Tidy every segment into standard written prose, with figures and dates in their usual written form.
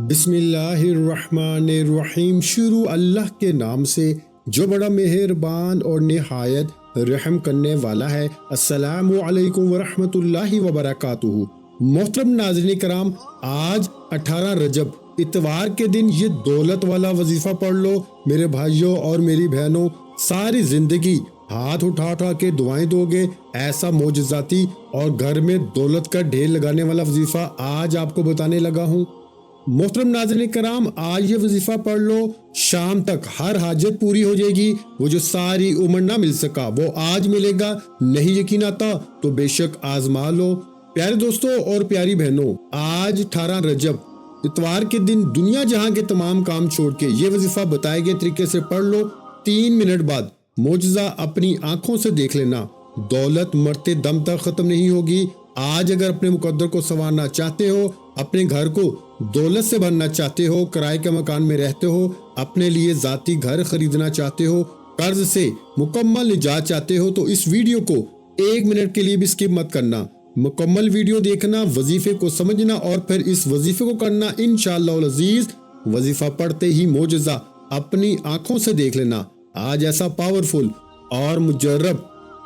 بسم اللہ الرحمن الرحیم۔ شروع اللہ کے نام سے جو بڑا مہربان اور نہایت رحم کرنے والا ہے۔ السلام علیکم ورحمۃ اللہ وبرکاتہ۔ محترم ناظرین کرام، آج 18 رجب اتوار کے دن یہ دولت والا وظیفہ پڑھ لو میرے بھائیوں اور میری بہنوں۔ ساری زندگی ہاتھ اٹھا اٹھا کے دعائیں دو گے، ایسا معجزاتی اور گھر میں دولت کا ڈھیر لگانے والا وظیفہ آج آپ کو بتانے لگا ہوں۔ محترم ناظرین کرام، آج یہ وظیفہ پڑھ لو، شام تک ہر حاجت پوری ہو جائے گی۔ وہ جو ساری عمر نہ مل سکا وہ آج ملے گا۔ نہیں یقین آتا تو بے شک آزما لو۔ پیارے دوستوں اور پیاری بہنوں، آج 18 رجب اتوار کے دن دنیا جہاں کے تمام کام چھوڑ کے یہ وظیفہ بتائے گئے طریقے سے پڑھ لو۔ 3 منٹ بعد معجزہ اپنی آنکھوں سے دیکھ لینا۔ دولت مرتے دم تک ختم نہیں ہوگی۔ آج اگر اپنے مقدر کو سنوارنا چاہتے ہو، اپنے گھر کو دولت سے بھرنا چاہتے ہو، کرائے کے مکان میں رہتے ہو، اپنے لیے ذاتی گھر خریدنا چاہتے ہو، قرض سے مکمل نجات چاہتے ہو، تو اس ویڈیو کو 1 منٹ کے لیے بھی سکپ مت کرنا۔ مکمل ویڈیو دیکھنا، وظیفے کو سمجھنا اور پھر اس وظیفے کو کرنا۔ انشاءاللہ العزیز وظیفہ پڑھتے ہی معجزہ اپنی آنکھوں سے دیکھ لینا۔ آج ایسا پاورفل اور مجرب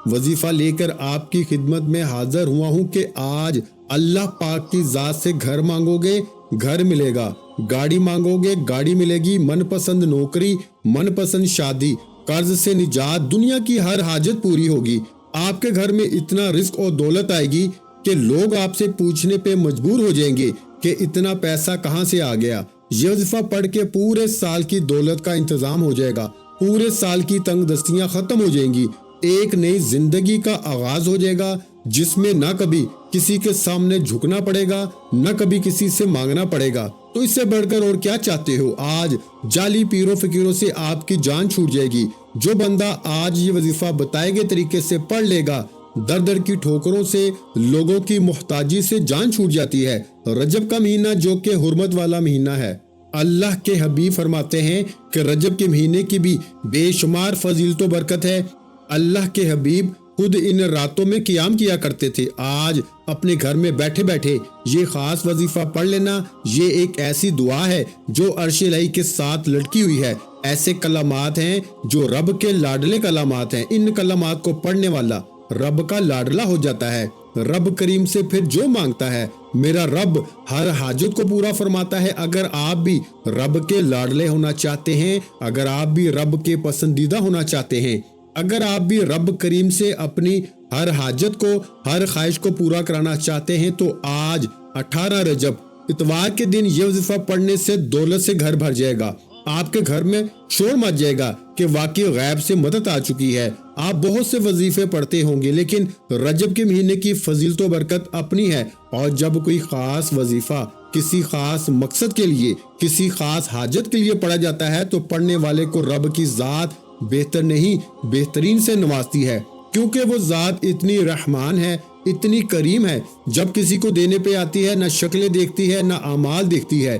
وظیفہ لے کر آپ کی خدمت میں حاضر ہوا ہوں کہ آج اللہ پاک کی ذات سے گھر مانگو گے، گھر ملے گا، گاڑی مانگو گے، گاڑی ملے گی، من پسند نوکری، من پسند شادی، قرض سے نجات، دنیا کی ہر حاجت پوری ہوگی۔ آپ کے گھر میں اتنا رزق اور دولت آئے گی کہ لوگ آپ سے پوچھنے پہ مجبور ہو جائیں گے کہ اتنا پیسہ کہاں سے آ گیا۔ یہ وظیفہ پڑھ کے پورے سال کی دولت کا انتظام ہو جائے گا، پورے سال کی تنگ دستیاں ختم ہو جائیں گی، ایک نئی زندگی کا آغاز ہو جائے گا جس میں نہ کبھی کسی کے سامنے جھکنا پڑے گا، نہ کبھی کسی سے مانگنا پڑے گا۔ تو اس سے بڑھ کر اور کیا چاہتے ہو؟ آج جعلی پیروں فقیروں سے آپ کی جان چھوٹ جائے گی۔ جو بندہ آج یہ وظیفہ بتائے گئے طریقے سے پڑھ لے گا، در در کی ٹھوکروں سے، لوگوں کی محتاجی سے جان چھوٹ جاتی ہے۔ رجب کا مہینہ جو کہ حرمت والا مہینہ ہے، اللہ کے حبیب فرماتے ہیں کہ رجب کے مہینے کی بھی بے شمار فضیلت و برکت ہے۔ اللہ کے حبیب خود ان راتوں میں قیام کیا کرتے تھے۔ آج اپنے گھر میں بیٹھے بیٹھے یہ خاص وظیفہ پڑھ لینا۔ یہ ایک ایسی دعا ہے جو عرش الہی کے ساتھ لٹکی ہوئی ہے۔ ایسے کلمات ہیں جو رب کے لاڈلے کلمات ہیں۔ ان کلمات کو پڑھنے والا رب کا لاڈلا ہو جاتا ہے۔ رب کریم سے پھر جو مانگتا ہے میرا رب ہر حاجت کو پورا فرماتا ہے۔ اگر آپ بھی رب کے لاڈلے ہونا چاہتے ہیں، اگر آپ بھی رب کے پسندیدہ ہونا چاہتے ہیں، اگر آپ بھی رب کریم سے اپنی ہر حاجت کو، ہر خواہش کو پورا کرانا چاہتے ہیں، تو آج 18 رجب اتوار کے دن یہ وظیفہ پڑھنے سے دولت سے گھر بھر جائے گا۔ آپ کے گھر میں شور مچ جائے گا کہ واقعی غیب سے مدد آ چکی ہے۔ آپ بہت سے وظیفے پڑھتے ہوں گے، لیکن رجب کے مہینے کی فضیلت و برکت اپنی ہے، اور جب کوئی خاص وظیفہ کسی خاص مقصد کے لیے، کسی خاص حاجت کے لیے پڑھا جاتا ہے تو پڑھنے والے کو رب کی ذات بہتر نہیں بہترین سے نوازتی ہے، کیونکہ وہ ذات اتنی رحمان ہے، اتنی کریم ہے۔ جب کسی کو دینے پہ آتی ہے، نہ شکلیں دیکھتی ہے، نہ اعمال دیکھتی ہے،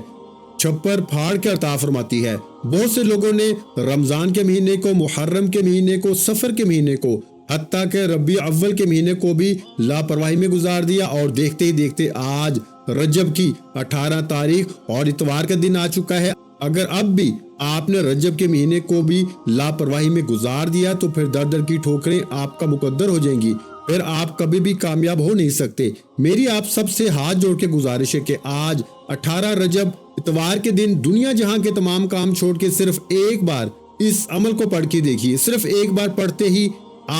چھپر پھاڑ کے عطا فرماتی ہے۔ بہت سے لوگوں نے رمضان کے مہینے کو، محرم کے مہینے کو، سفر کے مہینے کو، حتیٰ کہ ربیع اول کے مہینے کو بھی لاپرواہی میں گزار دیا، اور دیکھتے ہی دیکھتے آج رجب کی 18 تاریخ اور اتوار کا دن آ چکا ہے۔ اگر اب بھی آپ نے رجب کے مہینے کو بھی لاپرواہی میں گزار دیا تو پھر در در کی ٹھوکریں آپ کا مقدر ہو جائیں گی، پھر آپ کبھی بھی کامیاب ہو نہیں سکتے۔ میری آپ سب سے ہاتھ جوڑ کے گزارش ہے کہ آج 18 رجب اتوار کے دن دنیا جہاں کے تمام کام چھوڑ کے صرف ایک بار اس عمل کو پڑھ کے دیکھیے۔ صرف ایک بار پڑھتے ہی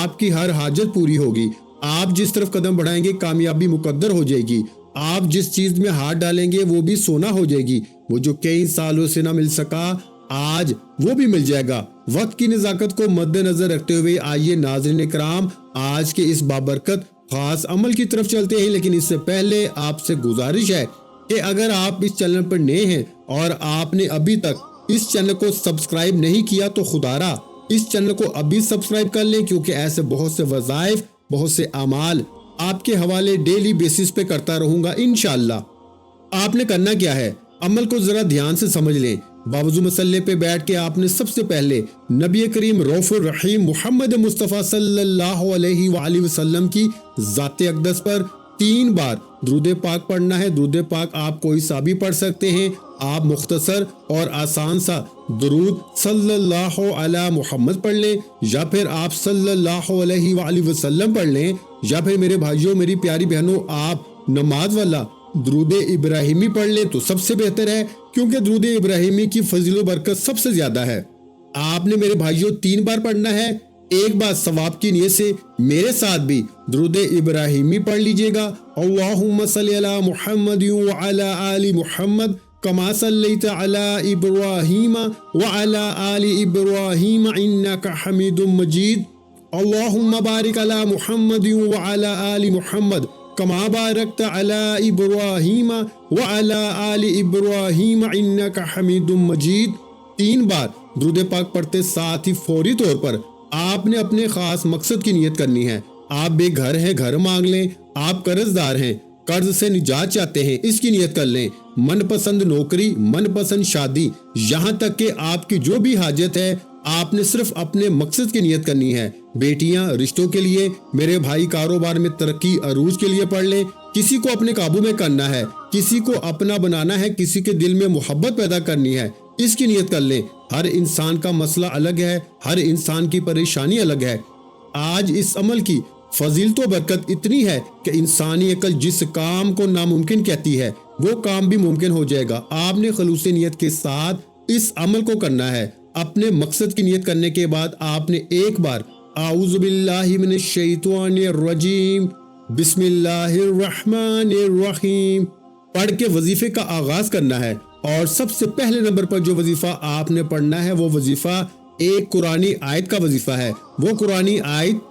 آپ کی ہر حاجت پوری ہوگی۔ آپ جس طرف قدم بڑھائیں گے کامیابی مقدر ہو جائے گی۔ آپ جس چیز میں ہاتھ ڈالیں گے وہ بھی سونا ہو جائے گی۔ وہ جو کئی سالوں سے نہ مل سکا آج وہ بھی مل جائے گا۔ وقت کی نزاکت کو مد نظر رکھتے ہوئے آئیے ناظرین کرام آج کے اس بابرکت خاص عمل کی طرف چلتے ہیں، لیکن اس سے پہلے آپ سے گزارش ہے کہ اگر آپ اس چینل پر نئے ہیں اور آپ نے ابھی تک اس چینل کو سبسکرائب نہیں کیا تو خدارا اس چینل کو ابھی سبسکرائب کر لیں، کیونکہ ایسے بہت سے وظائف، بہت سے اعمال آپ کے حوالے ڈیلی بیسس پہ کرتا رہوں گا انشاءاللہ۔ آپ نے کرنا کیا ہے؟ عمل کو ذرا دھیان سے سمجھ لیں۔ باوضو مسلح پہ بیٹھ کے آپ نے سب سے پہلے نبی کریم رؤوف الرحیم محمد مصطفیٰ صلی اللہ علیہ وآلہ وسلم کی ذات اقدس پر 3 बार दुरूद पाक पढ़ना है। दुरूद पाक आप कोई सा भी पढ़ सकते हैं। आप मुख्तसर और आसान सा दुरूद सल्लल्लाहु अला मुहम्मद पढ़ लें, या फिर आप सल्लल्लाहु अलैहि वसल्लम पढ़ लें, या फिर मेरे भाइयों मेरी प्यारी बहनों आप नमाज वाला दुरूद इब्राहिमी पढ़ लें तो सबसे बेहतर है, क्योंकि दुरूद इब्राहिमी की फजील बरकत सबसे ज्यादा है। आपने मेरे भाइयों 3 बार पढ़ना है। एक बार सवाब की नियत से मेरे साथ भी दुरूद इब्राहिमी पढ़ लीजिएगा। अल्लाहुम्मा सल्ली अला मुहम्मद व अला आलि मुहम्मद कमा सल्लैता अला इब्राहीम व अला आलि इब्राहीम इन्नका हमीदुम मजीद। अल्लाहुम्मा बारिक अला मुहम्मद व अला आलि मुहम्मद कमा बारकता अला इब्राहीम व अला आलि इब्राहीम इन्नका हमीदुम मजीद। 3 बार दुरूद पाक पढ़ते साथ ही फौरी तौर पर आपने अपने खास मकसद की नियत करनी है। आप बेघर हैं, घर मांग लें। आप कर्जदार हैं, कर्ज से निजात चाहते हैं, इसकी नियत कर लें। मनपसंद नौकरी, मनपसंद शादी, यहाँ तक कि आपकी जो भी हाजत है आपने सिर्फ अपने मकसद की नियत करनी है। बेटियां रिश्तों के लिए, मेरे भाई कारोबार में तरक्की अरूज के लिए पढ़ लें। किसी को अपने काबू में करना है, किसी को अपना बनाना है, किसी के दिल में मोहब्बत पैदा करनी है, इसकी नियत कर लें। हर इंसान का मसला अलग है, हर इंसान की परेशानी अलग है। आज इस अमल की फजीलत बरकत इतनी है कि इंसानी अकल जिस काम को नामुमकिन कहती है वो काम भी मुमकिन हो जाएगा। आपने खलूस नियत के साथ इस अमल को करना है। अपने मकसद की नियत करने के बाद आपने एक बार आऊज़ु बिल्लाहि मिनश शैतानिर रजीम बिस्मिल्लाहिर रहमानिर रहीम पढ़ के वजीफे का आगाज करना है। और सबसे पहले नंबर पर जो वजीफा आपने पढ़ना है वो वजीफा एक कुरानी आयत का वजीफा है। वो कुरानी आयत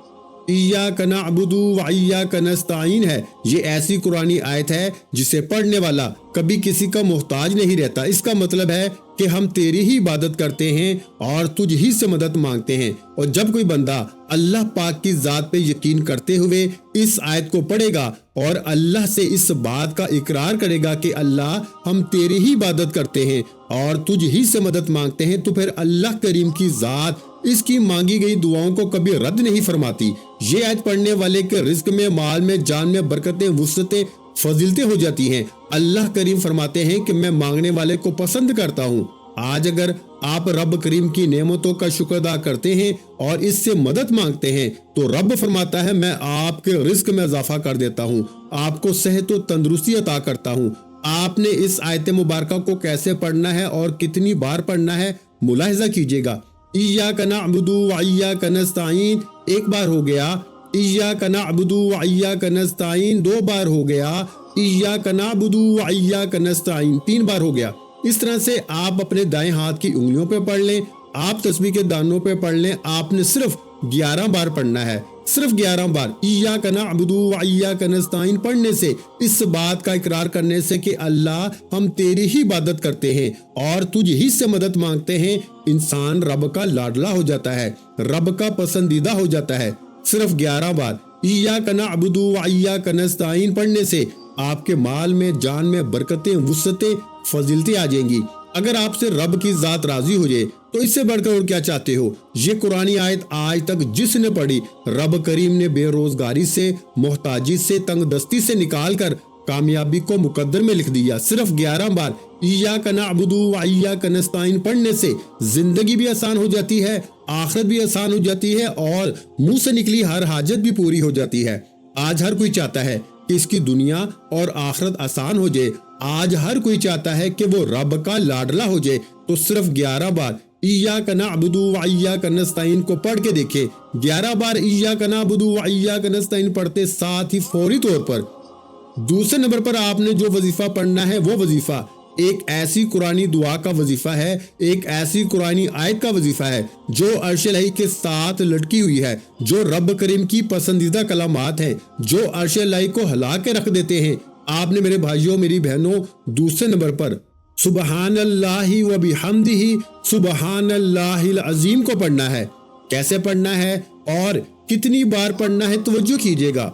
इय्याका नअबुदु व इय्याका नस्तईन है। ये ऐसी कुरानी आयत है जिसे पढ़ने वाला कभी किसी का मोहताज नहीं रहता। इसका मतलब है कि हम तेरी ही इबादत करते हैं और तुझ ही से मदद मांगते हैं। और जब कोई बंदा अल्लाह पाक की जात पे यकीन करते हुए इस आयत को पढ़ेगा और अल्लाह से इस बात का इकरार करेगा कि अल्लाह हम तेरी ही इबादत करते हैं और तुझ ही से मदद मांगते हैं, तो फिर अल्लाह करीम की जात इसकी मांगी गई दुआओं को कभी रद्द नहीं फरमाती। ये आयत पढ़ने वाले के रिज्क में, माल में, जान में बरकतें, वुसअतें, फजीलतें हो जाती हैं। अल्लाह करीम फरमाते हैं कि मैं मांगने वाले को पसंद करता हूँ। आज अगर आप रब करीम की नेमतों का शुक्र अदा करते हैं और इससे मदद मांगते हैं तो रब फरमाता है मैं आपके रिज्क में इजाफा कर देता हूँ, आपको सेहत और तंदुरुस्ती अता करता हूँ। आपने इस आयत मुबारका को कैसे पढ़ना है और कितनी बार पढ़ना है मुलाहिजा कीजिएगा। इय्याका नअबुदु व इय्याका नस्तईन एक बार हो गया, इय्याका नअबुदु व इय्याका नस्तईन 2 बार हो गया, इय्याका नअबुदु व इय्याका नस्तईन 3 बार हो गया। इस तरह से आप अपने दाएं हाथ की उंगलियों पे पढ़ लें, आप तस्बीह के दानों पे पढ़ लें। आपने सिर्फ 11 बार पढ़ना है, सिर्फ 11 बार। इय्याका नअबुदु व इय्याका नस्तईन पढ़ने से, इस बात का इकरार करने से कि अल्लाह हम तेरी ही इबादत करते हैं और तुझ ही से मदद मांगते हैं, इंसान रब का लाडला हो जाता है, रब का पसंदीदा हो जाता है। सिर्फ 11 बार इय्याका नअबुदु व इय्याका नस्तईन पढ़ने से आपके माल में, जान में बरकतें, वुसअतें, फजीलतें आ जाएंगी। अगर आपसे रब की जात राजी हो जाए तो इससे बढ़कर और क्या चाहते हो। ये कुरानी आयत आज तक जिसने पढ़ी, रब करीम ने बेरोजगारी से, मोहताजी से, तंगदस्ती से निकाल कर कामयाबी को मुकद्दर में लिख दिया। सिर्फ 11 बार इय्याका नअबुदु व इय्याका नस्तईन पढ़ने से जिंदगी भी आसान हो जाती है, आखिरत भी आसान हो जाती है और मुंह से निकली हर हाजत भी पूरी हो जाती है। आज हर कोई चाहता है कि इसकी दुनिया और आखिरत आसान हो जाए। आज हर कोई चाहता है कि वो रब का लाडला हो जाए। तो सिर्फ 11 बार इय्याका नअबुदु व इय्याका नस्तईन को पढ़ के देखे। 11 बार इय्याका नअबुदु व इय्याका नस्तईन पढ़ते साथ ही फौरी तौर पर दूसरे नंबर पर आपने जो वजीफा पढ़ना है वो वजीफा एक ऐसी कुरानी दुआ का वजीफा है, एक ऐसी कुरानी आयत का वजीफा है जो अर्श इलाही के साथ लटकी हुई है, जो रब करीम की पसंदीदा कलामात है, जो अर्श इलाही को हिला के रख देते हैं। आपने मेरे भाइयों, मेरी बहनों, दूसरे नंबर पर सुबहानल्लाहि व बिहम्दिही सुबहानल्लाहिल अजीम को पढ़ना है। कैसे पढ़ना है और कितनी बार पढ़ना है तवज्जो कीजिएगा।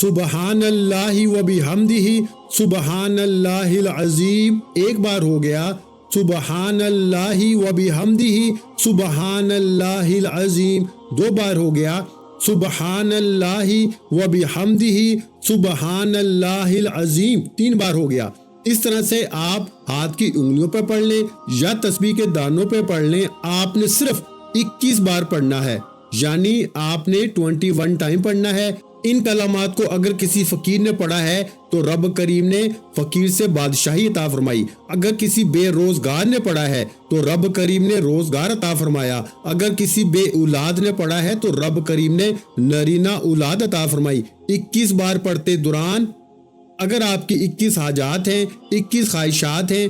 सुबहानल्लाहि व बिहम्दिही सुबहानल्लाहिल अजीम एक बार हो गया, सुबहानल्लाहि व बिहम्दिही सुबहानल्लाहिल अजीम 2 बार हो गया, सुबहान अल्लाहि व बिहम्दिही सुबहान अल्लाहिल अजीम 3 बार हो गया। इस तरह से आप हाथ की उंगलियों पर पढ़ लें या तस्बीह के दानों पे पढ़ लें। आपने सिर्फ 21 बार पढ़ना है, यानी आपने 21 टाइम पढ़ना है। इन कलामात को अगर किसी फकीर ने पढ़ा है तो रब करीम ने फकीर से बादशाही अता फरमाई। अगर किसी बेरोजगार ने पढ़ा है तो रब करीम ने रोजगार अता फरमाया। अगर किसी बे औलाद ने पढ़ा है तो रब करीम ने नरीना औलाद अता फरमाई। 21 बार पढ़ते दौरान अगर आपकी 21 हाजात हैं, 21 ख्वाहिशात हैं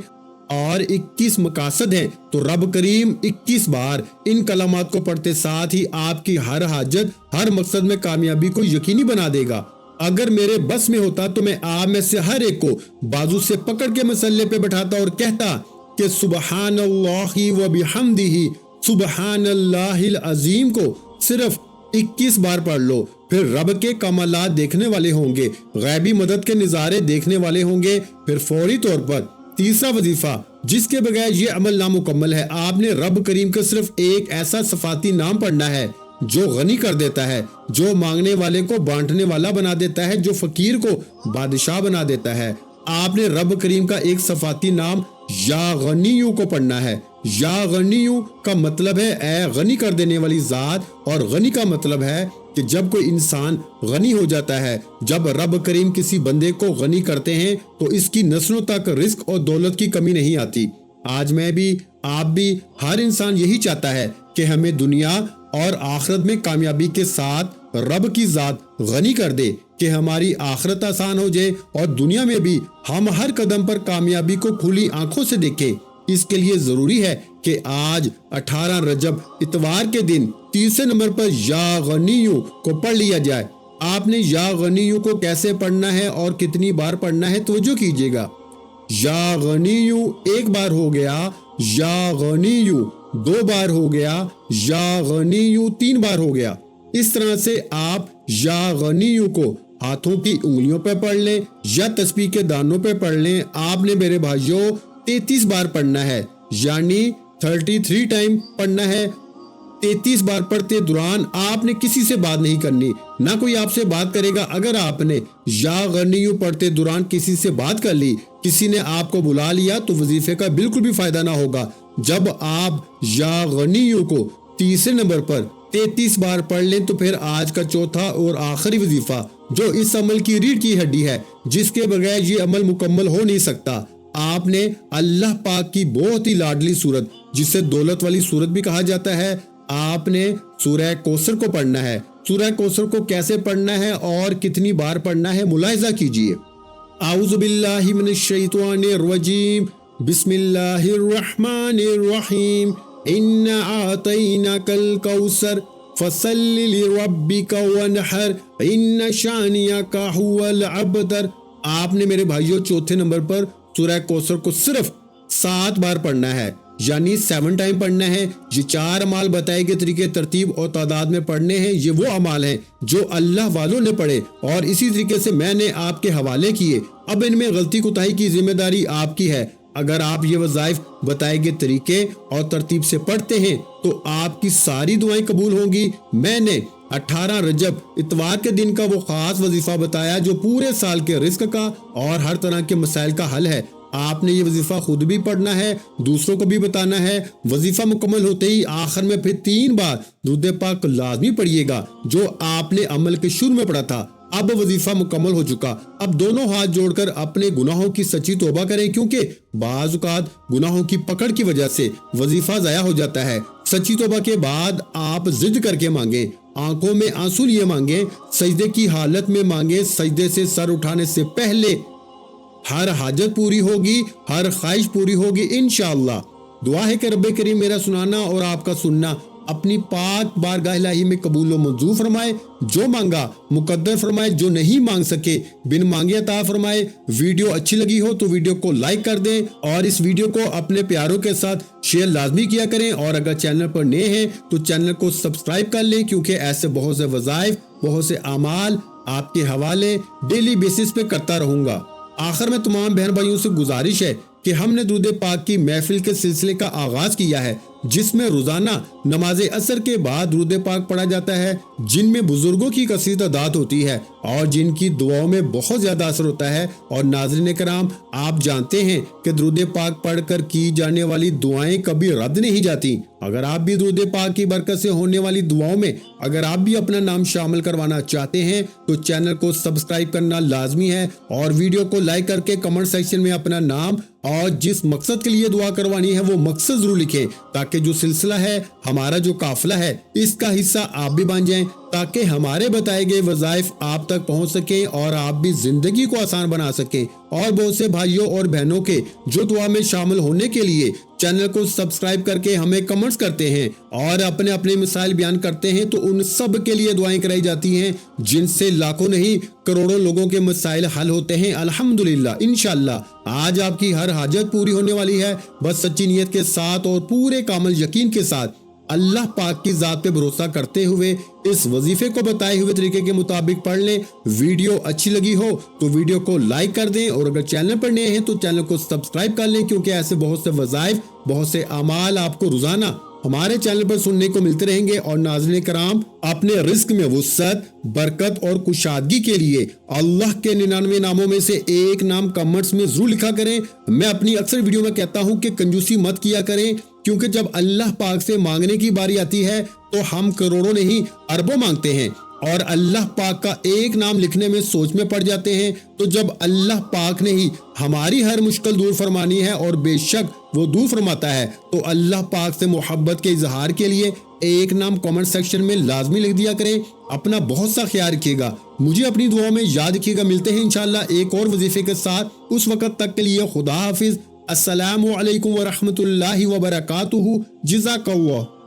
और 21 मकासद हैं तो रब करीम 21 बार इन कलामात को पढ़ते साथ ही आपकी हर हाजत, हर मकसद में कामयाबी को यकीनी बना देगा। अगर मेरे बस में होता तो मैं आप में से हर एक को बाजू से पकड़ के मसल्ले पे बैठाता और कहता कि सुबहान अल्लाहि व बिहम्दिही सुबहान अल्लाहिल अजीम को सिर्फ 21 बार पढ़ लो। फिर रब के कमालात देखने वाले होंगे, गैबी मदद के नज़ारे देखने वाले होंगे। फिर फौरी तौर पर तीसरा वजीफा जिसके बगैर ये अमल नामुकम्मल है, आपने रब करीम का सिर्फ एक ऐसा सफाती नाम पढ़ना है जो गनी कर देता है, जो मांगने वाले को बांटने वाला बना देता है, जो फकीर को बादशाह बना देता है। आपने रब करीम का एक सफाती नाम या गनीयू को पढ़ना है। या गनीयू का मतलब है ए गनी कर देने वाली जात, और गनी का मतलब है कि जब कोई इंसान गनी हो जाता है, जब रब करीम किसी बंदे को गनी करते हैं तो इसकी नस्लों तक रिस्क और दौलत की कमी नहीं आती। आज मैं भी, आप भी, हर इंसान यही चाहता है कि हमें दुनिया और आखिरत में कामयाबी के साथ रब की जात गनी कर दे, कि हमारी आखिरत आसान हो जाए और दुनिया में भी हम हर कदम पर कामयाबी को खुली आंखों से देखें। इसके लिए जरूरी है कि आज 18 रजब इतवार के दिन तीसरे नंबर पर या गनीयू को पढ़ लिया जाए। आपने या गनीयू को कैसे पढ़ना है और कितनी बार पढ़ना है तवज्जो कीजिएगा। या गनीयू 1 बार हो गया, या गनीयू 2 बार हो गया, या गनीयू 3 बार हो गया। इस तरह से आप या गनीयू को हाथों की उंगलियों पर पढ़ लें या तस्बीह के दानों पर पढ़ लें। आपने मेरे भाइयों 33 बार पढ़ना है, यानी 33 टाइम पढ़ना है। 33 बार पढ़ते दौरान आपने किसी से बात नहीं करनी, ना कोई आपसे बात करेगा। अगर आपने या गनीयू पढ़ते दौरान किसी से बात कर ली, किसी ने आपको बुला लिया, तो वजीफे का बिल्कुल भी फायदा ना होगा। जब आप या गनीयू को तीसरे नंबर पर 33 बार पढ़ लें तो फिर आज का चौथा और आखिरी वजीफा जो इस अमल की रीढ़ की हड्डी है, जिसके बगैर ये अमल मुकम्मल हो नहीं सकता, आपने अल्लाह पाक की बहुत ही लाडली सूरत, जिसे दौलत वाली सूरत भी कहा जाता है, आपने सूरह कौसर को पढ़ना है। सूरह कौसर को कैसे पढ़ना है और कितनी बार पढ़ना है मुलाहिजा कीजिए। आऊज़ु बिल्लाहि मिनश शैतानिर रजीम, बिस्मिल्लाहिर रहमानिर रहीम, इन्ना आतैनाकल कौसर फसल्लि लिरब्बिका वनहर, इन्ना शानियका हुवल अबतर। आपने मेरे भाइयों चौथे नंबर पर सूरह कौसर को सिर्फ 7 बार पढ़ना है, यानी 7 टाइम पढ़ना है। ये 4 अमाल बताए गए तरीके, तरतीब और तादाद में पढ़ने हैं। ये वो अमाल हैं जो अल्लाह वालों ने पढ़े और इसी तरीके से मैंने आपके हवाले किए। अब इनमें गलती कोताही की जिम्मेदारी आपकी है। अगर आप ये वज़ाइफ बताए गए तरीके और तरतीब से पढ़ते हैं तो आपकी सारी दुआएं कबूल होंगी। मैंने 18 रजब इतवार के दिन का वो खास वजीफा बताया जो पूरे साल के रिस्क का और हर तरह के मसाइल का हल है। आपने ये वजीफा खुद भी पढ़ना है, दूसरों को भी बताना है। वजीफा मुकम्मल होते ही आखिर में फिर 3 बार दुरूद पाक लाजमी पढ़िएगा, जो आपने अमल के शुरू में पढ़ा था। अब वजीफा मुकम्मल हो चुका। अब दोनों हाथ जोड़कर अपने गुनाहों की सच्ची तौबा करें, क्योंकि बाज़ औक़ात गुनाहों की पकड़ की वजह से वजीफा ज़ाया हो जाता है। सच्ची तौबा के बाद आप जिद करके मांगे, आंखों में आंसू लिए मांगे, सजदे की हालत में मांगे। सजदे से सर उठाने से पहले हर हाजत पूरी होगी, हर ख्वाहिश पूरी होगी इंशाअल्लाह। दुआ है कि रब्बे करीम मेरा सुनाना और आपका सुनना अपनी पाक बारगाह इलाही में कबूल व मंजूर फरमाए। जो मांगा मुकद्दर फरमाए, जो नहीं मांग सके बिन मांगे अता फरमाए। वीडियो अच्छी लगी हो तो वीडियो को लाइक कर दें और इस वीडियो को अपने प्यारों के साथ शेयर लाजमी किया करें। और अगर चैनल पर नए हैं तो चैनल को सब्सक्राइब कर लें, क्योंकि ऐसे बहुत से वज़ाइफ, बहुत से अमाल आपके हवाले डेली बेसिस पे करता रहूंगा। आखिर में तमाम बहन भाइयों से गुजारिश है कि हमने दुरूद पाक की महफिल के सिलसिले का आगाज किया है। جس میں روزانہ نماز عصر کے بعد درود پاک پڑھا جاتا ہے، جن میں بزرگوں کی کثیر تعداد ہوتی ہے اور جن کی دعاؤں میں بہت زیادہ اثر ہوتا ہے۔ اور ناظرین کرام، آپ جانتے ہیں کہ درود پاک پڑھ کر کی جانے والی دعائیں کبھی رد نہیں جاتی۔ اگر آپ بھی درود پاک کی برکت سے ہونے والی دعاؤں میں اگر آپ بھی اپنا نام شامل کروانا چاہتے ہیں تو چینل کو سبسکرائب کرنا لازمی ہے اور ویڈیو کو لائک کر کے کمنٹ سیکشن میں اپنا نام اور جس مقصد کے لیے دعا کروانی ہے وہ مقصد ضرور لکھیں، تاکہ جو سلسلہ ہے، ہمارا جو قافلہ ہے، اس کا حصہ آپ بھی بن جائیں، تاکہ ہمارے بتائے گئے وظائف آپ تک پہنچ سکیں اور آپ بھی زندگی کو آسان بنا سکیں۔ اور بہت سے بھائیوں اور بہنوں کے جو دعا میں شامل ہونے کے لیے چینل کو سبسکرائب کر کے ہمیں کمنٹس کرتے ہیں اور اپنے اپنے مسائل بیان کرتے ہیں، تو ان سب کے لیے دعائیں کرائی جاتی ہیں، جن سے لاکھوں نہیں کروڑوں لوگوں کے مسائل حل ہوتے ہیں الحمدللہ۔ انشاءاللہ آج آپ کی ہر حاجت پوری ہونے والی ہے، بس سچی نیت کے ساتھ اور پورے کامل یقین کے ساتھ اللہ پاک کی ذات پہ بھروسہ کرتے ہوئے اس وظیفے کو بتائے ہوئے طریقے کے مطابق پڑھ لیں۔ ویڈیو اچھی لگی ہو تو ویڈیو کو لائک کر دیں، اور اگر چینل پر نئے ہیں تو چینل کو سبسکرائب کر لیں، کیونکہ ایسے بہت سے وظائف، بہت سے اعمال آپ کو روزانہ ہمارے چینل پر سننے کو ملتے رہیں گے۔ اور ناظرین کرام، اپنے رزق میں وسعت، برکت اور کشادگی کے لیے اللہ کے 99 ناموں میں سے ایک نام کمنٹس میں ضرور لکھا کریں۔ میں اپنی اکثر ویڈیو میں کہتا ہوں کہ کنجوسی مت کیا کریں، کیونکہ جب اللہ پاک سے مانگنے کی باری آتی ہے تو ہم کروڑوں نہیں اربوں مانگتے ہیں، اور اللہ پاک کا ایک نام لکھنے میں سوچ میں پڑ جاتے ہیں۔ تو جب اللہ پاک نے ہی ہماری ہر مشکل دور فرمانی ہے، اور بے شک وہ دور فرماتا ہے، تو اللہ پاک سے محبت کے اظہار کے لیے ایک نام کمنٹ سیکشن میں لازمی لکھ دیا کریں۔ اپنا بہت سا خیال رکھیے گا، مجھے اپنی دعاؤں میں یاد رکھیے گا۔ ملتے ہیں انشاءاللہ ایک اور وظیفے کے ساتھ، اس وقت تک کے لیے خدا حافظ۔ السلام علیکم ورحمۃ اللہ وبرکاتہ۔ جزاک اللہ۔